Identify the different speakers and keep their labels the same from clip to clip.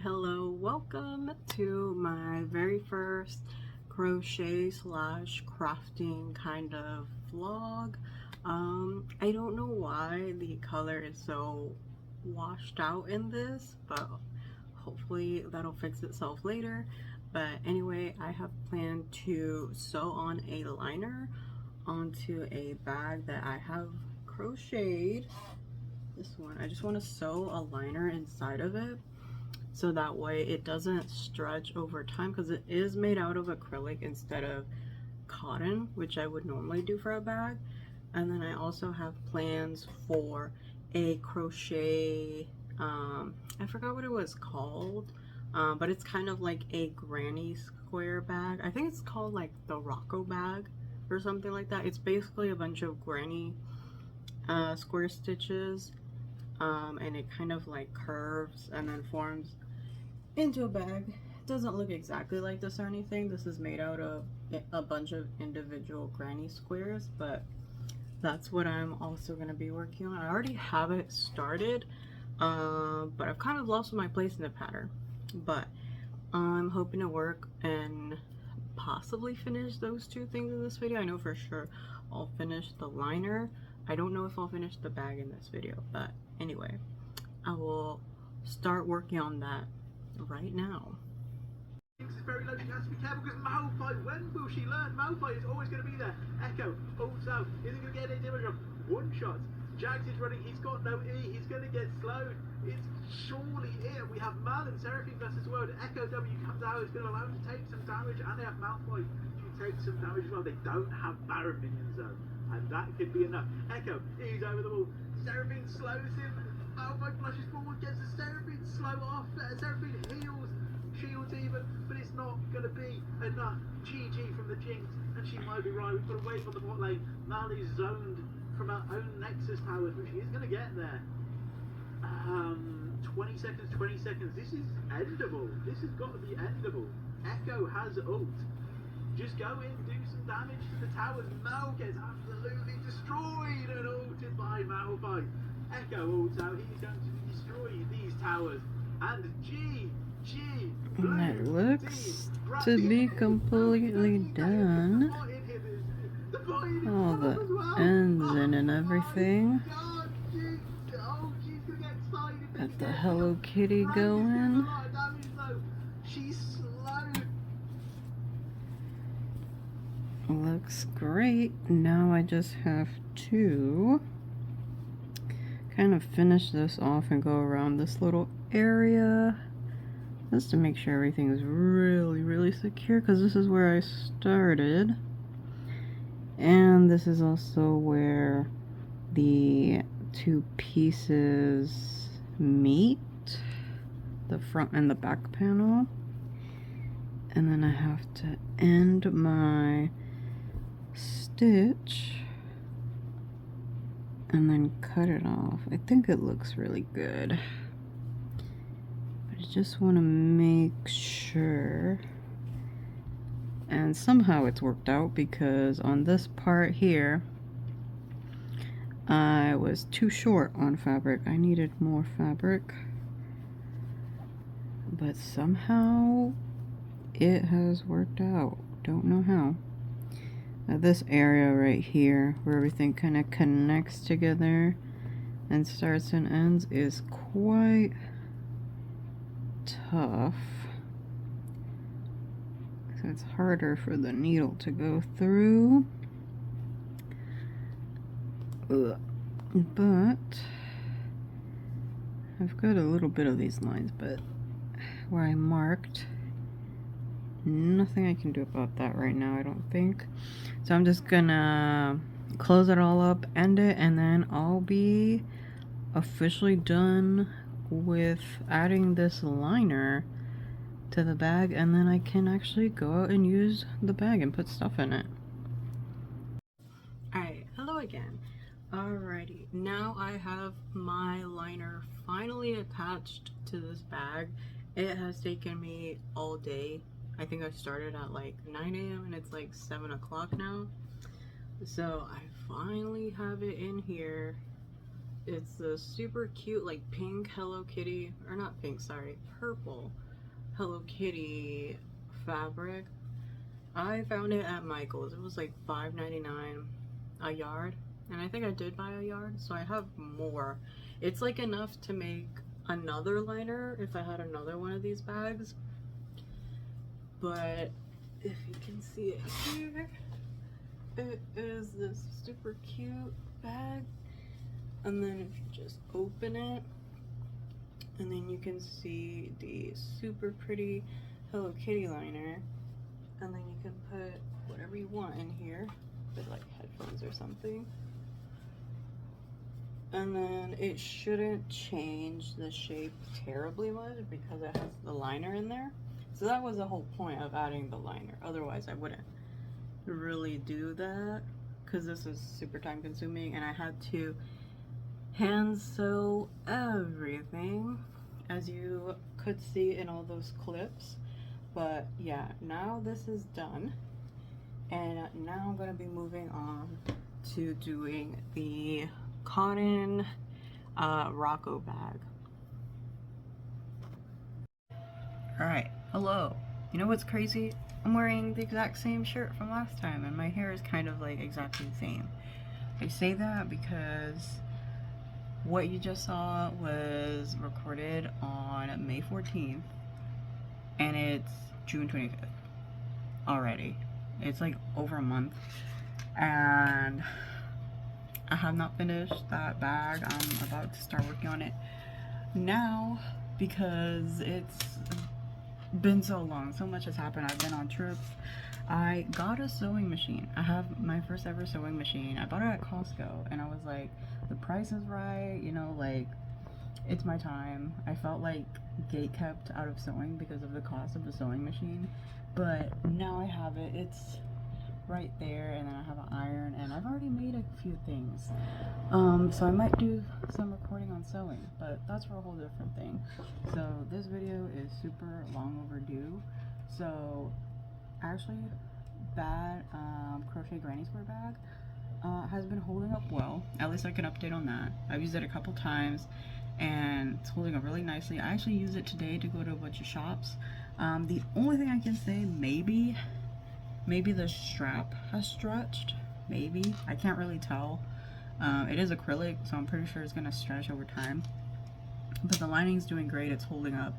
Speaker 1: hello, welcome to my very first crochet slash crafting kind of vlog. I don't know why the color is so washed out in this, but hopefully that'll fix itself later. But anyway, I have planned to sew on a liner onto a bag that I have crocheted. This one, I just want to sew a liner inside of it so that way it doesn't stretch over time, because it is made out of acrylic instead of cotton, which I would normally do for a bag. And then I also have plans for a crochet, I forgot what it was called, but it's kind of like a granny square bag. I think it's called like the Rocco bag or something like that. It's basically a bunch of granny square stitches, and it kind of like curves and then forms into a bag. It doesn't look exactly like this or anything. This is made out of a bunch of individual granny squares, but that's what I'm also going to be working on. I already have it started, but I've kind of lost my place in the pattern. But I'm hoping to work and possibly finish those two things in this video. I know for sure I'll finish the liner. I don't know if I'll finish the bag in this video, but anyway, I will start working on that right now.
Speaker 2: It's very low, she has to be careful because Malphite, when will she learn? Malphite is always going to be there. Echo, also, isn't going to get any damage of one shot. Jax is running, he's got no E, he's going to get slowed. It's surely it. We have Merlin, Seraphine versus World. Echo W comes out, it's going to allow him to take some damage, and they have Malphite to take some damage as well. They don't have Baron minions though, and that could be enough. Echo, he's over the wall. Seraphine slows him. Malphite flushes forward, gets the Seraphine slow off. Seraphine heals, shields even, but it's not going to be enough. GG from the Jinx, and she might be right. We've got to wait on the bot lane. Marley's zoned from her own Nexus towers, but she is going to get there. 20 seconds, 20 seconds. This is endable. This has got to be endable. Echo has ult. Just go in, do some damage to the towers. Mel gets absolutely destroyed and ulted by Malphite. Echo ults out. He's going to destroy these towers. And
Speaker 1: It looks to be completely done. All the ends in and everything. Got the Hello Kitty going. Looks great. Now I just have to kind of finish this off and go around this little area just to make sure everything is really secure, because this is where I started, and this is also where the two pieces meet, the front and the back panel. And then I have to end my stitch and then cut it off. I think it looks really good, but I just want to make sure. And somehow it's worked out, because on this part here I was too short on fabric. I needed more fabric, but somehow it has worked out. Don't know how. Now this area right here where everything kind of connects together and starts and ends is quite tough. So it's harder for the needle to go through. Ugh. But I've got a little bit of these lines, but where I marked, nothing I can do about that right now, I don't think. So I'm just gonna close it all up, end it, and then I'll be officially done with adding this liner to the bag, and then I can actually go out and use the bag and put stuff in it. Alright, hello again. Alrighty, now I have my liner finally attached to this bag. It has taken me all day. I think I started at like 9 a.m. and it's like 7 o'clock now. So I finally have it in here. It's a super cute, like pink Hello Kitty, or not pink, sorry, purple Hello Kitty fabric. I found it at Michael's. It was like $5.99 a yard, and I think I did buy a yard, so I have more. It's like enough to make another liner if I had another one of these bags. But if you can see it here, it is this super cute bag. And then if you just open it, and then you can see the super pretty Hello Kitty liner. And then you can put whatever you want in here, with like headphones or something. And then it shouldn't change the shape terribly much because it has the liner in there. So that was the whole point of adding the liner. Otherwise I wouldn't really do that because this is super time consuming and I had to hand sew everything, as you could see in all those clips. But yeah, now this is done, and now I'm gonna be moving on to doing the cotton Rocco bag. Alright, hello. You know what's crazy? I'm wearing the exact same shirt from last time and my hair is kind of like exactly the same. I say that because what you just saw was recorded on May 14th and it's June 25th already. It's like over a month and I have not finished that bag. I'm about to start working on it now because it's been so long. So much has happened. I've been on trips. I got a sewing machine. I have my first ever sewing machine. I bought it at Costco and I was like, the price is right, you know, like it's my time. I felt like gate kept out of sewing because of the cost of the sewing machine, but now I have it. It's right there, and then I have an iron, and I've already made a few things. So I might do some recording on sewing, but that's for a whole different thing. So this video is super long overdue. So actually, that crochet granny square bag has been holding up well. At least I can update on that. I've used it a couple times and it's holding up really nicely. I actually used it today to go to a bunch of shops. The only thing I can say, maybe the strap has stretched. Maybe. I can't really tell. It is acrylic, so I'm pretty sure it's going to stretch over time. But the lining's doing great. It's holding up.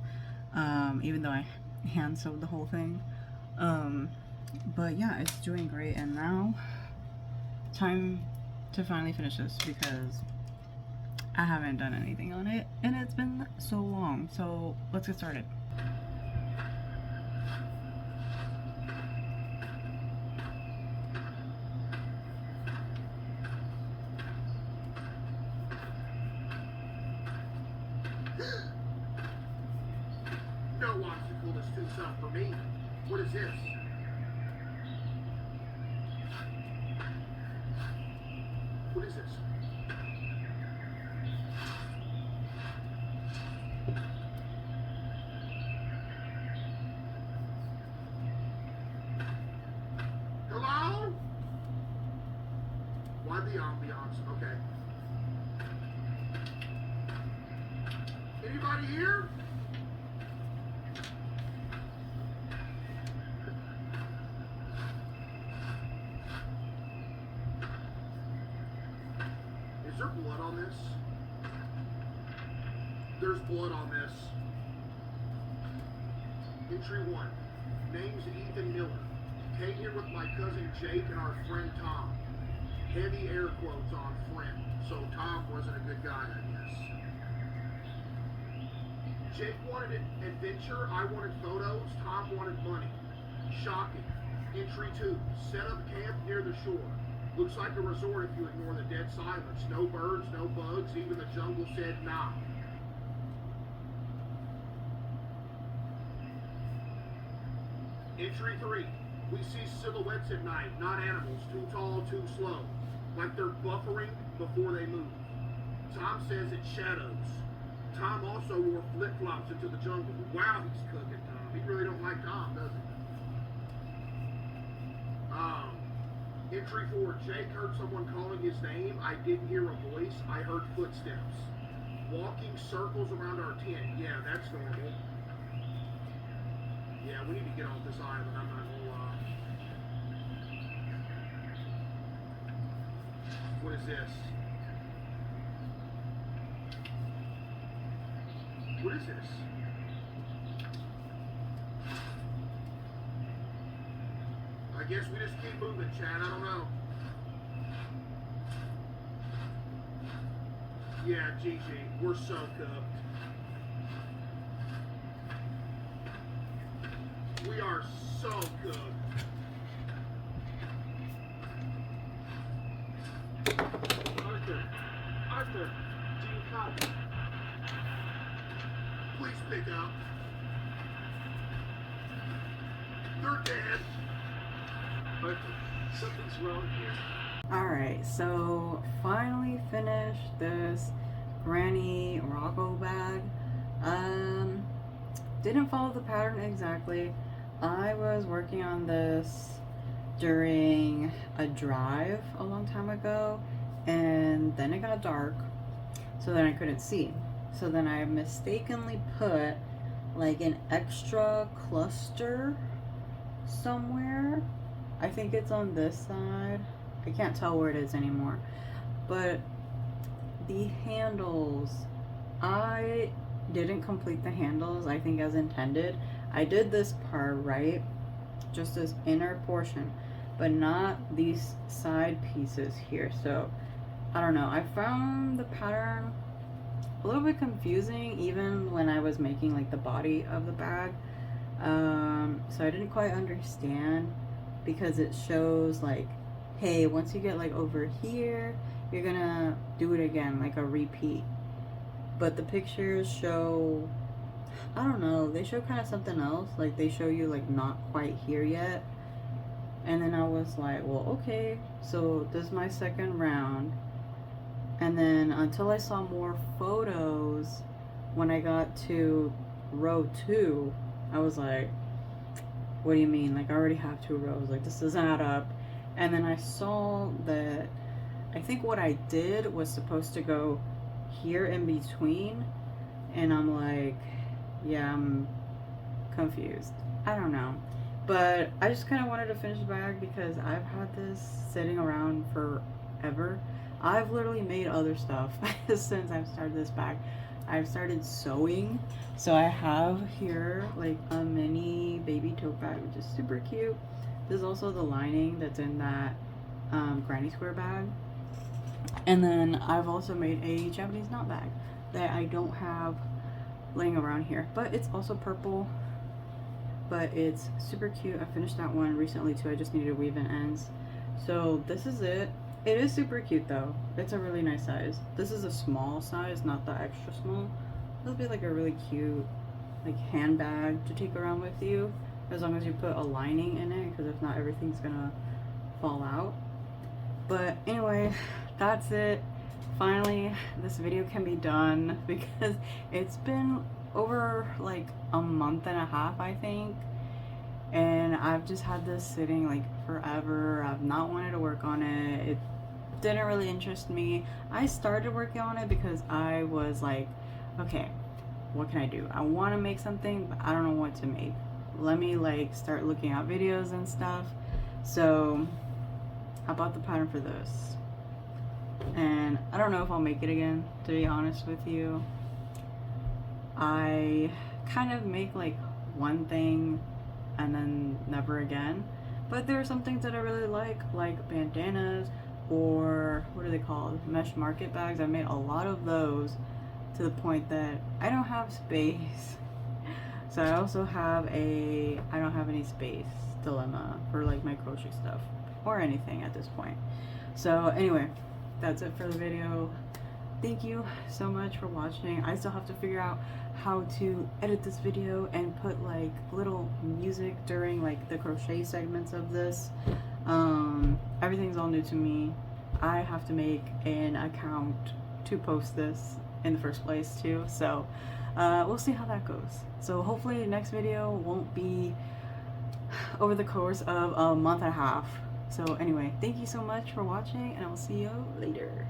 Speaker 1: Even though I hand sewed the whole thing. But yeah, it's doing great. And now, time to finally finish this because I haven't done anything on it and it's been so long. So let's get started.
Speaker 2: No obstacle is too tough for me. What is this? What is this? Hello? Why the ambiance? Okay. Anybody here? Is there blood on this? There's blood on this. Entry 1. Name's Ethan Miller. Came here with my cousin Jake and our friend Tom. Heavy air quotes on friend, so Tom wasn't a good guy, I guess. Jake wanted an adventure, I wanted photos, Tom wanted money. Shocking. Entry 2. Set up camp near the shore. Looks like a resort if you ignore the dead silence. No birds, no bugs, even the jungle said nah. Entry 3. We see silhouettes at night, not animals, too tall, too slow. Like they're buffering before they move. Tom says it's shadows. Tom also wore flip-flops into the jungle. Wow, he's cooking, Tom. He really don't like Tom, does he? Entry 4, Jake heard someone calling his name. I didn't hear a voice. I heard footsteps. Walking circles around our tent. Yeah, that's normal. Yeah, we need to get off this island. I'm not gonna lie. What is this? What is this? I guess we just keep moving, Chad. I don't know. Yeah, Gigi, we're so cooked. We are so cooked. Arthur, do you copy? Please pick up. They're dead. Arthur, something's wrong here.
Speaker 1: Alright, so finally finished this granny Rocco bag. Didn't follow the pattern exactly. I was working on this during a drive a long time ago, and then it got dark, so then I couldn't see. So then I mistakenly put like an extra cluster somewhere. I think it's on this side. I can't tell where it is anymore. But the handles, I didn't complete the handles, I think, as intended. I did this part right, just this inner portion, but not these side pieces here. So I don't know, I found the pattern a little bit confusing even when I was making like the body of the bag. So I didn't quite understand, because it shows like, hey, once you get like over here, you're gonna do it again, like a repeat. But the pictures show, I don't know, they show kind of something else. Like they show you like not quite here yet. And then I was like, well, okay, so this is my second round. And then until I saw more photos, when I got to row 2, I was like, what do you mean? Like I already have 2 rows, like this doesn't add up. And then I saw that I think what I did was supposed to go here in between, and I'm like, yeah, I'm confused. I don't know. But I just kind of wanted to finish the bag because I've had this sitting around forever. I've literally made other stuff since I've started this bag. I've started sewing. So I have here like a mini baby tote bag, which is super cute. There's also the lining that's in that granny square bag. And then I've also made a Japanese knot bag that I don't have laying around here, but it's also purple, but it's super cute. I finished that one recently too. I just needed to weave in ends. So this is it. It is super cute though. It's a really nice size. This is a small size, not the extra small. It'll be like a really cute like handbag to take around with you, as long as you put a lining in it, because if not, everything's gonna fall out. But anyway, that's it. Finally, this video can be done, because it's been over like a month and a half, I think, and I've just had this sitting like forever. I've not wanted to work on it. It didn't really interest me. I started working on it because I was like, okay, what can I do? I want to make something, but I don't know what to make. Let me like start looking at videos and stuff. So I bought the pattern for this, and I don't know if I'll make it again, to be honest with you. I kind of make like one thing and then never again, but there are some things that I really like bandanas, or what are they called, mesh market bags. I made a lot of those, to the point that I don't have space. So I also have I don't have any space dilemma for like my crochet stuff or anything at this point. So anyway, that's it for the video. Thank you so much for watching. I still have to figure out how to edit this video and put like little music during like the crochet segments of this. Everything's all new to me. I have to make an account to post this in the first place too, so we'll see how that goes. So hopefully the next video won't be over the course of a month and a half. So anyway, thank you so much for watching, and I will see you later.